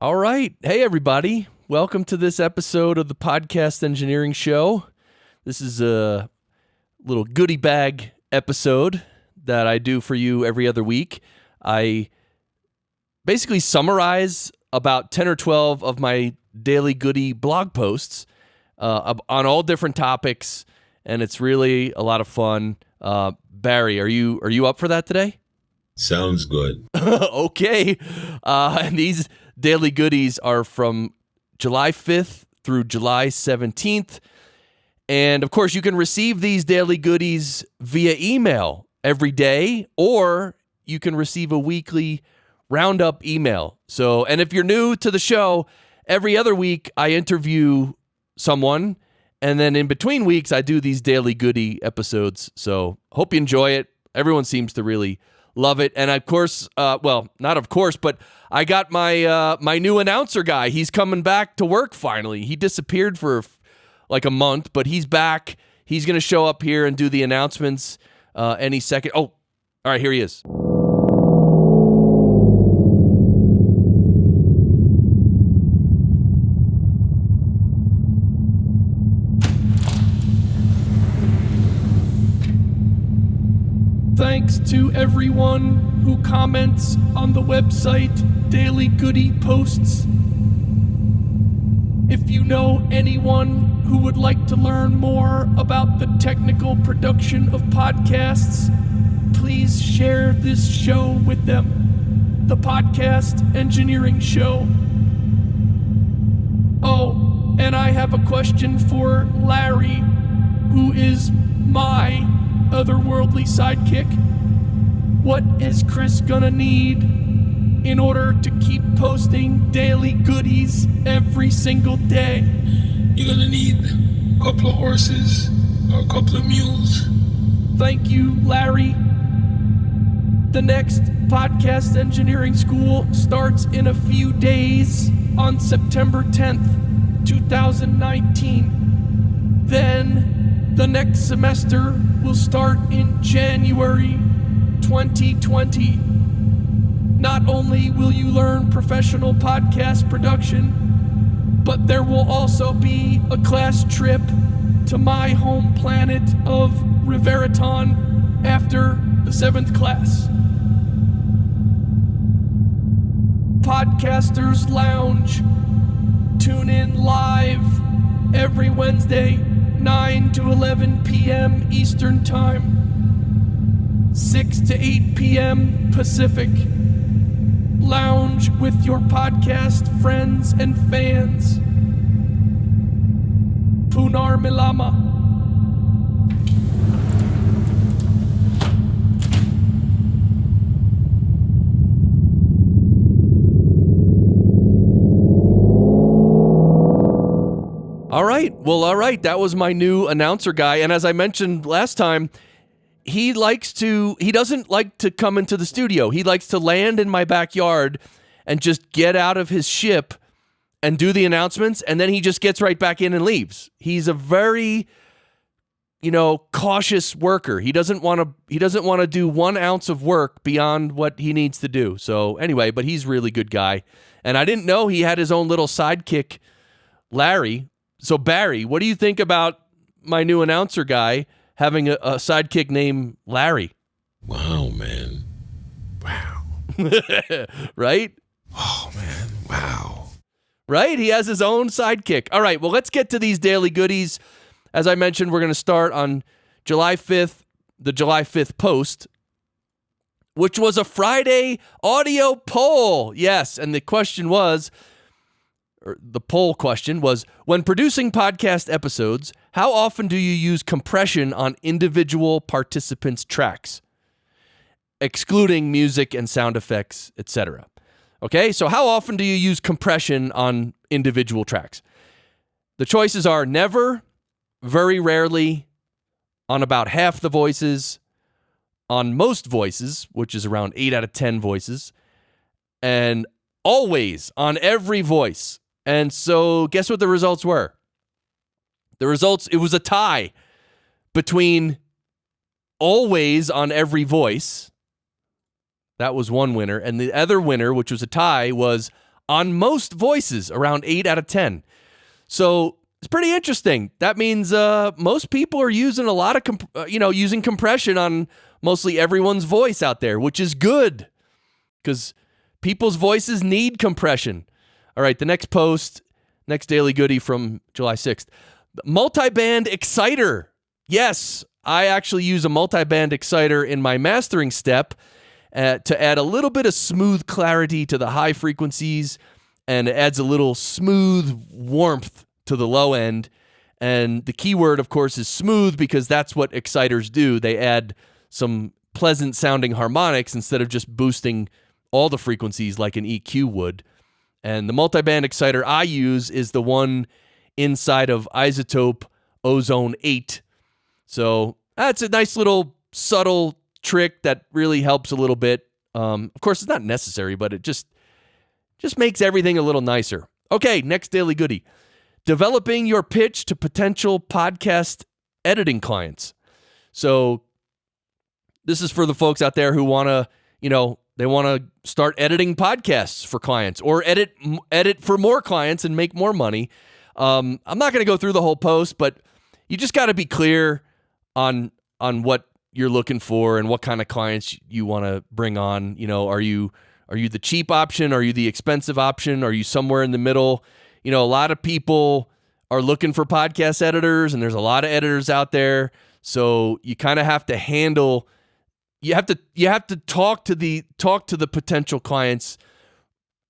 All right. Hey, everybody. Welcome to this episode of the Podcast Engineering Show. This is a little goodie bag episode that I do for you every other week. I basically summarize about 10 or 12 of my daily goodie blog posts on all different topics, and it's really a lot of fun. Barry, are you up for that today? Sounds good. Okay. And these daily goodies are from July 5th through July 17th. And of course, you can receive these daily goodies via email every day, or you can receive a weekly roundup email. So, and if you're new to the show, every other week I interview someone, and then in between weeks I do these daily goodie episodes. So, hope you enjoy it. Everyone seems to really love it. And of course, well, not of course, but I got my my new announcer guy. He's coming back to work finally. He disappeared for like a month, but he's back. He's going to show up here and do the announcements any second. Oh, all right, here he is. Thanks to everyone who comments on the website Daily Goody Posts. If you know anyone who would like to learn more about the technical production of podcasts, please share this show with them. The Podcast Engineering Show. Oh, and I have a question for Larry, who is my otherworldly sidekick. What is Chris gonna need in order to keep posting daily goodies every single day? You're gonna need a couple of horses or a couple of mules. Thank you, Larry. The next Podcast Engineering School starts in a few days on September 10th, 2019. Then the next semester will start in January 2020. Not only will you learn professional podcast production, but there will also be a class trip to my home planet of Riveraton after the 7th class. Podcasters Lounge. Tune in live every Wednesday, 9 to 11 p.m. Eastern Time, 6 to 8 p.m. Pacific. Lounge with your podcast friends and fans. Punarmilāma. All right. That was my new announcer guy. And as I mentioned last time, he doesn't like to come into the studio. He likes to land in my backyard and just get out of his ship and do the announcements. And then he just gets right back in and leaves. He's a very, cautious worker. He doesn't want to do 1 ounce of work beyond what he needs to do. So anyway, but he's a really good guy. And I didn't know he had his own little sidekick, Larry. So Barry, what do you think about my new announcer guy having a sidekick named Larry? Wow, man. Wow. Right? Oh, man. Wow. Right? He has his own sidekick. All right, well, let's get to these daily goodies. As I mentioned, we're going to start on July 5th, the July 5th post, which was a Friday audio poll. Yes, and the question was, or the poll question was, when producing podcast episodes, how often do you use compression on individual participants' tracks, excluding music and sound effects, etc.? Okay, so how often do you use compression on individual tracks? The choices are never, very rarely, on about half the voices, on most voices, which is around 8 out of 10 voices, and always on every voice. And so guess what the results were? The results, it was a tie between always on every voice. That was one winner. And the other winner, which was a tie, was on most voices, around 8 out of 10. So it's pretty interesting. That means most people are using a lot of, using compression on mostly everyone's voice out there, which is good because people's voices need compression. All right, the next post, next daily goodie from July 6th. Multiband exciter. Yes, I actually use a multiband exciter in my mastering step to add a little bit of smooth clarity to the high frequencies, and it adds a little smooth warmth to the low end. And the key word, of course, is smooth because that's what exciters do. They add some pleasant sounding harmonics instead of just boosting all the frequencies like an EQ would. And the multiband exciter I use is the one inside of Isotope Ozone 8. So that's a nice little subtle trick that really helps a little bit. Of course, it's not necessary, but it just makes everything a little nicer. Okay, next daily goodie. Developing your pitch to potential podcast editing clients. So this is for the folks out there who want to, they want to start editing podcasts for clients or edit for more clients and make more money. I'm not going to go through the whole post, but you just got to be clear on what you're looking for and what kind of clients you want to bring on. Are you the cheap option? Are you the expensive option? Are you somewhere in the middle? A lot of people are looking for podcast editors, and there's a lot of editors out there. So you kind of have to handle. You have to talk to the potential clients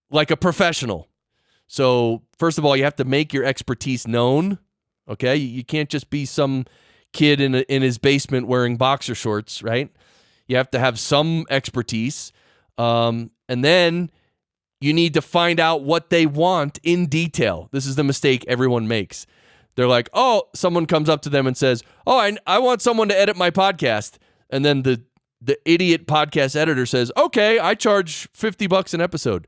like a professional. So first of all, you have to make your expertise known. Okay, you can't just be some kid in his basement wearing boxer shorts, right? You have to have some expertise, and then you need to find out what they want in detail. This is the mistake everyone makes. They're like, oh, someone comes up to them and says, oh, I want someone to edit my podcast. And then the idiot podcast editor says, okay, I charge $50 an episode.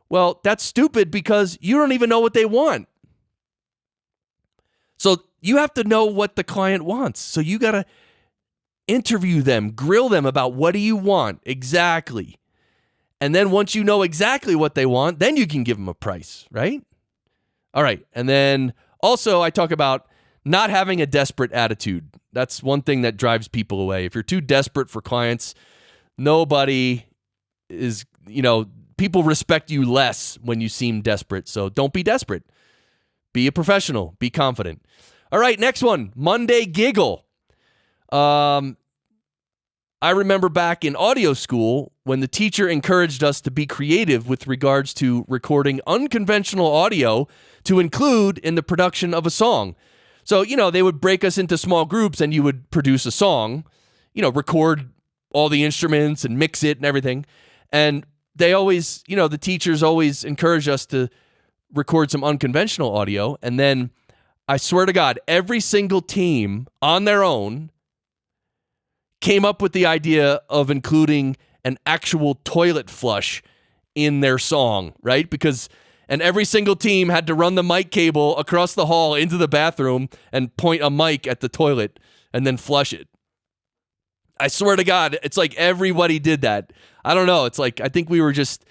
Well, that's stupid because you don't even know what they want. So you have to know what the client wants. So you got to interview them, grill them about what do you want exactly. And then once you know exactly what they want, then you can give them a price, right? All right. And then also I talk about not having a desperate attitude. That's one thing that drives people away. If you're too desperate for clients, nobody is, people respect you less when you seem desperate. So don't be desperate. Be a professional. Be confident. All right, next one, Monday Giggle. I remember back in audio school when the teacher encouraged us to be creative with regards to recording unconventional audio to include in the production of a song. So, they would break us into small groups and you would produce a song, record all the instruments and mix it and everything. And they always, the teachers always encourage us to record some unconventional audio. And then I swear to God, every single team on their own came up with the idea of including an actual toilet flush in their song, right? And every single team had to run the mic cable across the hall into the bathroom and point a mic at the toilet and then flush it. I swear to God, it's like everybody did that. I don't know. It's like, I think we were just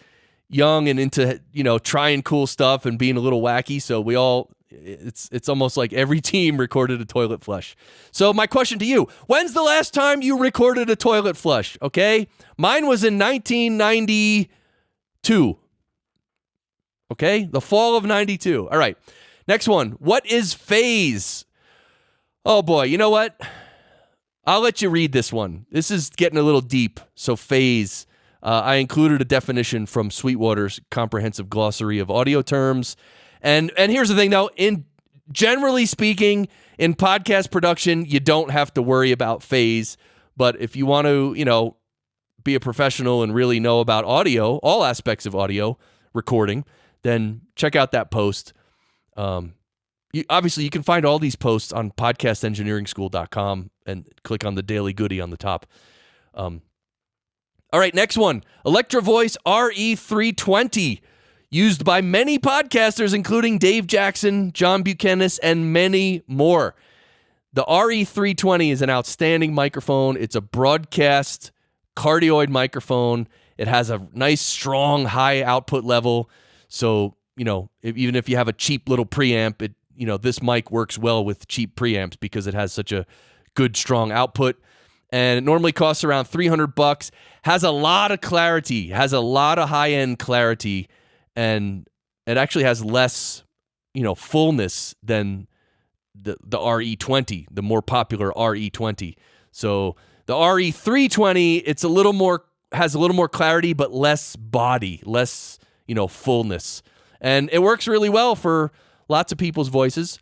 young and into, trying cool stuff and being a little wacky. So we all, it's almost like every team recorded a toilet flush. So my question to you, when's the last time you recorded a toilet flush? Okay. Mine was in 1992. Okay. The fall of 92. All right. Next one. What is phase? Oh boy. You know what? I'll let you read this one. This is getting a little deep. So phase. I included a definition from Sweetwater's comprehensive glossary of audio terms. And here's the thing, though. Generally speaking, in podcast production, you don't have to worry about phase. But if you want to, be a professional and really know about audio, all aspects of audio recording, then check out that post. Obviously, you can find all these posts on podcastengineeringschool.com and click on the Daily Goodie on the top. All right, next one. Electro Voice RE320. Used by many podcasters, including Dave Jackson, John Buchanan, and many more. The RE320 is an outstanding microphone. It's a broadcast cardioid microphone. It has a nice, strong, high output level. So even if you have a cheap little preamp, this mic works well with cheap preamps because it has such a good, strong output. And it normally costs around $300, has a lot of clarity, has a lot of high-end clarity, and it actually has less, fullness than the RE20, the more popular RE20. So the RE320, has a little more clarity, but less body, less, fullness. And it works really well for lots of people's voices.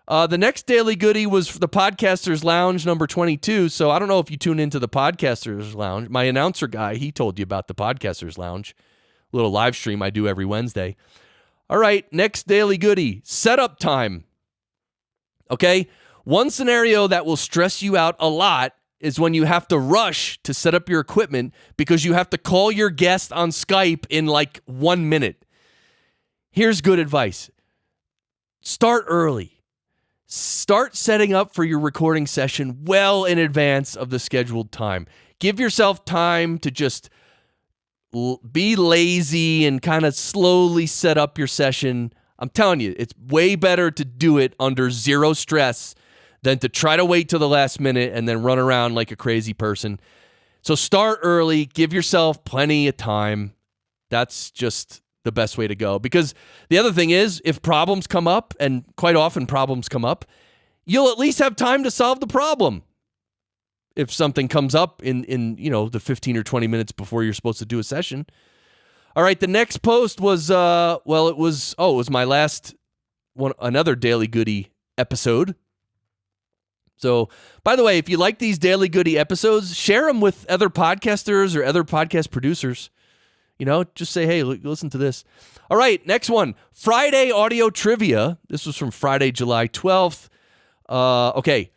The next daily goodie was the Podcasters Lounge number 22. So I don't know if you tune into the Podcasters Lounge. My announcer guy, he told you about the Podcasters Lounge, a little live stream I do every Wednesday. All right, next daily goodie, setup time. Okay, one scenario that will stress you out a lot is when you have to rush to set up your equipment because you have to call your guest on Skype in like 1 minute. Here's good advice. Start early. Start setting up for your recording session well in advance of the scheduled time. Give yourself time to just be lazy and kind of slowly set up your session. I'm telling you, it's way better to do it under zero stress than to try to wait till the last minute and then run around like a crazy person. So start early. Give yourself plenty of time. That's just the best way to go. Because the other thing is, if problems come up, and quite often problems come up, you'll at least have time to solve the problem. If something comes up in the 15 or 20 minutes before you're supposed to do a session. All right, the next post was it was my last one, another Daily Goody episode. So, by the way, if you like these Daily Goody episodes, share them with other podcasters or other podcast producers. Just say, hey, listen to this. All right, next one. Friday audio trivia. This was from Friday, July 12th. Okay.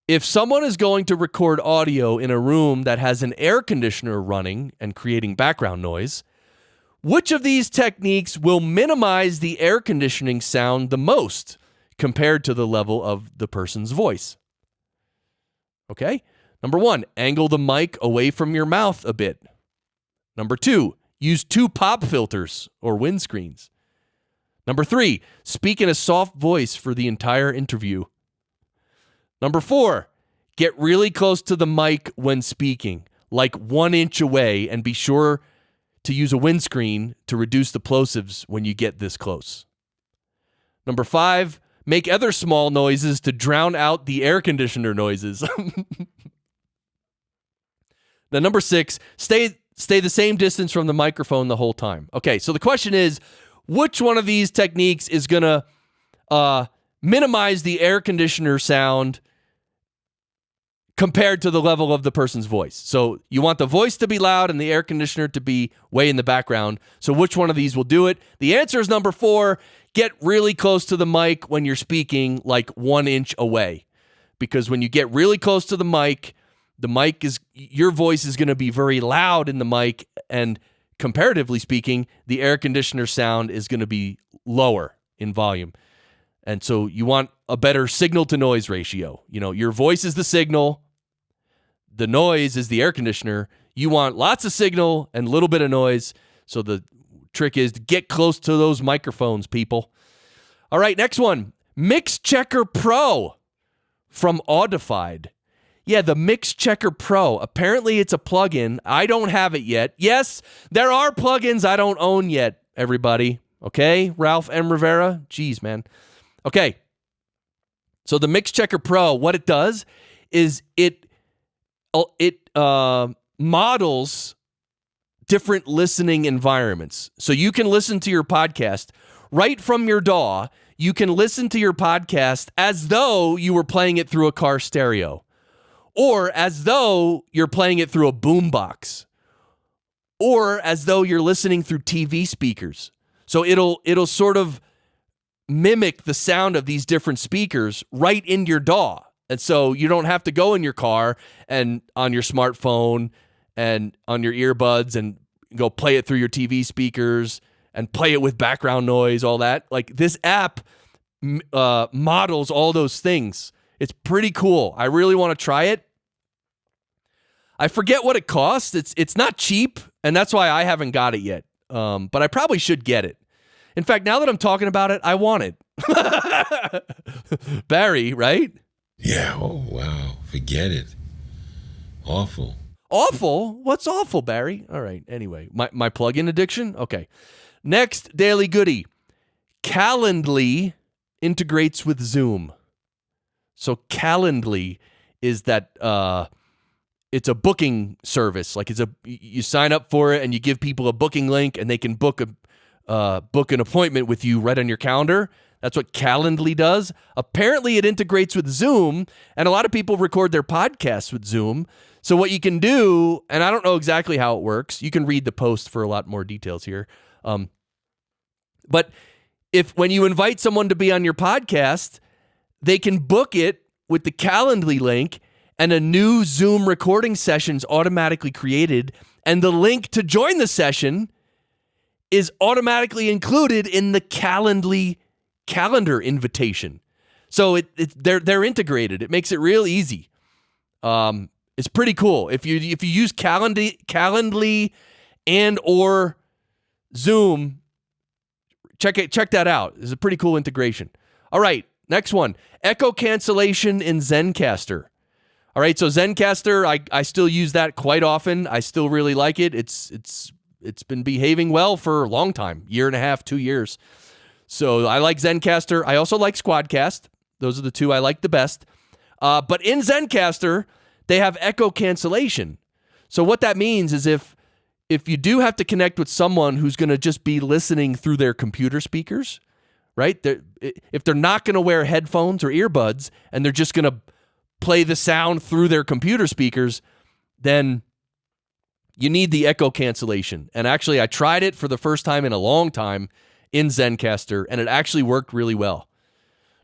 If someone is going to record audio in a room that has an air conditioner running and creating background noise, which of these techniques will minimize the air conditioning sound the most compared to the level of the person's voice? Okay. Number 1, angle the mic away from your mouth a bit. Number 2, use 2 pop filters or windscreens. Number 3, speak in a soft voice for the entire interview. Number 4, get really close to the mic when speaking, like 1 inch away, and be sure to use a windscreen to reduce the plosives when you get this close. Number 5, make other small noises to drown out the air conditioner noises. Then number 6, stay the same distance from the microphone the whole time. Okay, so the question is, which one of these techniques is going to minimize the air conditioner sound compared to the level of the person's voice? So you want the voice to be loud and the air conditioner to be way in the background. So which one of these will do it? The answer is number 4, get really close to the mic when you're speaking, like 1 inch away. Because when you get really close to the mic your voice is going to be very loud in the mic, and comparatively speaking, the air conditioner sound is going to be lower in volume. And so you want a better signal to noise ratio. Your voice is the signal. The noise is the air conditioner. You want lots of signal and a little bit of noise. So the trick is to get close to those microphones, people. All right, next one. Mix Checker Pro from Audified. Yeah, the Mix Checker Pro. Apparently it's a plugin. I don't have it yet. Yes, there are plugins I don't own yet, everybody. Okay, Ralph M. Rivera? Jeez, man. Okay, so the Mix Checker Pro, what it does is it models different listening environments. So you can listen to your podcast right from your DAW. You can listen to your podcast as though you were playing it through a car stereo, or as though you're playing it through a boombox, or as though you're listening through TV speakers. So it'll sort of mimic the sound of these different speakers right in your DAW. And so you don't have to go in your car and on your smartphone and on your earbuds and go play it through your TV speakers and play it with background noise, all that. Like, this app models all those things. It's pretty cool. I really want to try it. I forget what it costs. It's not cheap, and that's why I haven't got it yet. But I probably should get it. In fact, now that I'm talking about it, I want it. Barry, right? Yeah. Oh, wow. Forget it. Awful. Awful? What's awful, Barry? All right. Anyway, my plug-in addiction? Okay. Next daily goodie. Calendly integrates with Zoom. So Calendly is that it's a booking service. Like you sign up for it and you give people a booking link and they can book an appointment with you right on your calendar. That's what Calendly does. Apparently it integrates with Zoom, and a lot of people record their podcasts with Zoom. So what you can do, and I don't know exactly how it works. You can read the post for a lot more details here. But when you invite someone to be on your podcast, they can book it with the Calendly link, and a new Zoom recording session's automatically created, and the link to join the session is automatically included in the Calendly calendar invitation. So they're integrated. It makes it real easy. It's pretty cool. If you use Calendly and or Zoom, check that out. It's a pretty cool integration. All right, next one. Echo cancellation in Zencastr. All right, so Zencastr, I still use that quite often. I still really like it. It's been behaving well for a long time, 1.5 2 years. So I like Zencastr. I also like Squadcast. Those are the two I like the best. But in Zencastr, they have echo cancellation. So what that means is if you do have to connect with someone who's going to just be listening through their computer speakers, right? If they're not going to wear headphones or earbuds and they're just going to play the sound through their computer speakers, then you need the echo cancellation. And actually, I tried it for the first time in a long time in Zencastr, and it actually worked really well.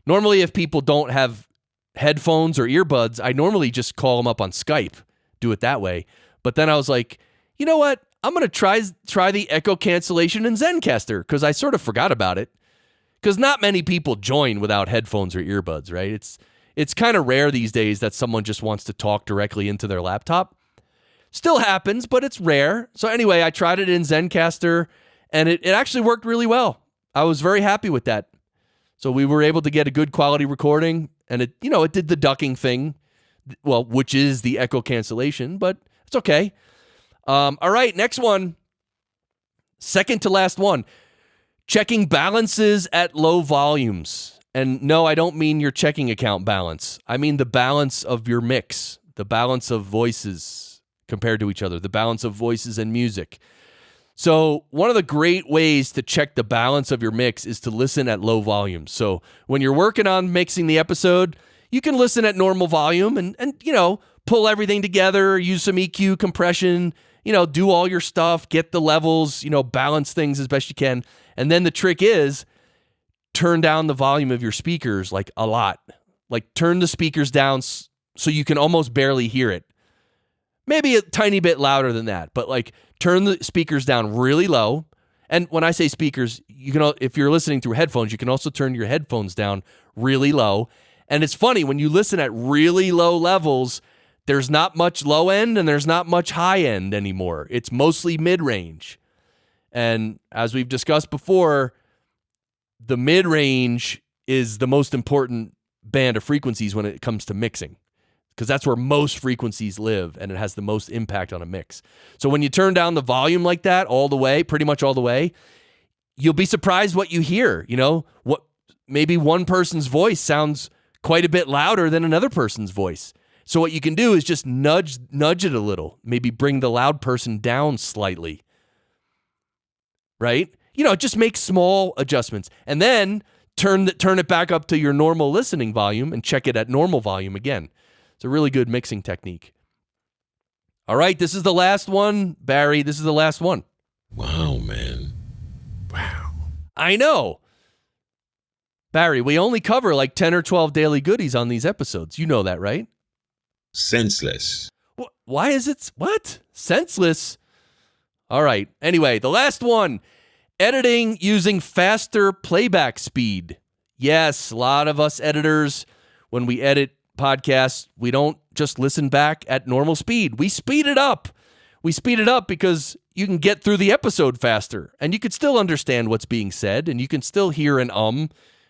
Normally, if people don't have headphones or earbuds, I normally just call them up on Skype, do it that way. But then I was like, you know what? I'm going to try the echo cancellation in Zencastr, because I sort of forgot about it. Because not many people join without headphones or earbuds, right? It's kind of rare these days that someone just wants to talk directly into their laptop. Still happens, but it's rare. So anyway, I tried it in Zencastr, and it actually worked really well. I was very happy with that. So we were able to get a good quality recording, and it did the ducking thing, well, which is the echo cancellation, but it's okay. All right, next one. Second to last one. Checking balances at low volumes. And no, I don't mean your checking account balance. I mean the balance of your mix, the balance of voices compared to each other, the balance of voices and music. So one of the great ways to check the balance of your mix is to listen at low volumes. So when you're working on mixing the episode, you can listen at normal volume and pull everything together, use some EQ, compression, do all your stuff, get the levels, balance things as best you can. And then the trick is turn down the volume of your speakers like a lot. Like turn the speakers down so you can almost barely hear it. Maybe a tiny bit louder than that, but like turn the speakers down really low. And when I say speakers, if you're listening through headphones, you can also turn your headphones down really low. And it's funny, when you listen at really low levels, there's not much low end and there's not much high end anymore. It's mostly mid-range. And as we've discussed before, the mid-range is the most important band of frequencies when it comes to mixing, because that's where most frequencies live and it has the most impact on a mix. So when you turn down the volume like that all the way, pretty much all the way, you'll be surprised what you hear. What maybe one person's voice sounds quite a bit louder than another person's voice. So what you can do is just nudge it a little, maybe bring the loud person down slightly. Right? Just make small adjustments, and then turn it back up to your normal listening volume and check it at normal volume again. It's a really good mixing technique. All right, this is the last one, Barry. This is the last one. Wow, man. Wow. I know. Barry, we only cover like 10 or 12 daily goodies on these episodes. You know that, right? Senseless. Why is it? What? Senseless? All right. Anyway, the last one. Editing using faster playback speed. Yes, a lot of us editors, when we edit podcasts, we don't just listen back at normal speed. We speed it up. We speed it up because you can get through the episode faster, and you can still understand what's being said, and you can still hear an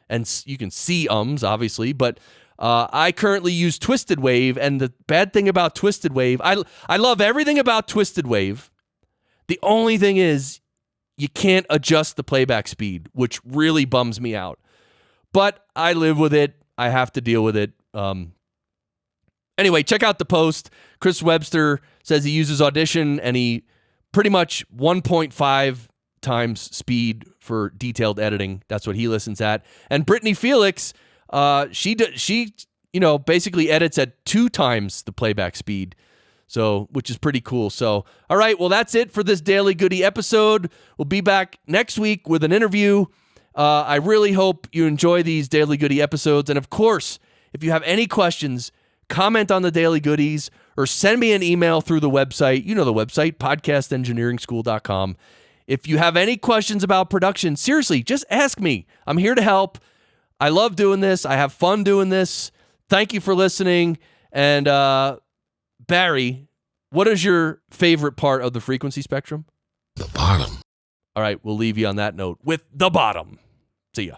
and you can see ums, obviously, but I currently use Twisted Wave, and the bad thing about Twisted Wave, I love everything about Twisted Wave. The only thing is you can't adjust the playback speed, which really bums me out. But I live with it. I have to deal with it. Anyway, check out the post. Chris Webster says he uses Audition, and he pretty much 1.5 times speed for detailed editing. That's what he listens at. And Brittany Felix, she basically edits at 2 times the playback speed. So, which is pretty cool. So, all right, well, that's it for this Daily Goody episode. We'll be back next week with an interview. I really hope you enjoy these Daily Goody episodes. And of course, if you have any questions, comment on the Daily Goodies or send me an email through the website. You know the website, podcastengineeringschool.com. If you have any questions about production, seriously, just ask me. I'm here to help. I love doing this. I have fun doing this. Thank you for listening. And Barry, what is your favorite part of the frequency spectrum? The bottom. All right, we'll leave you on that note with the bottom. See ya.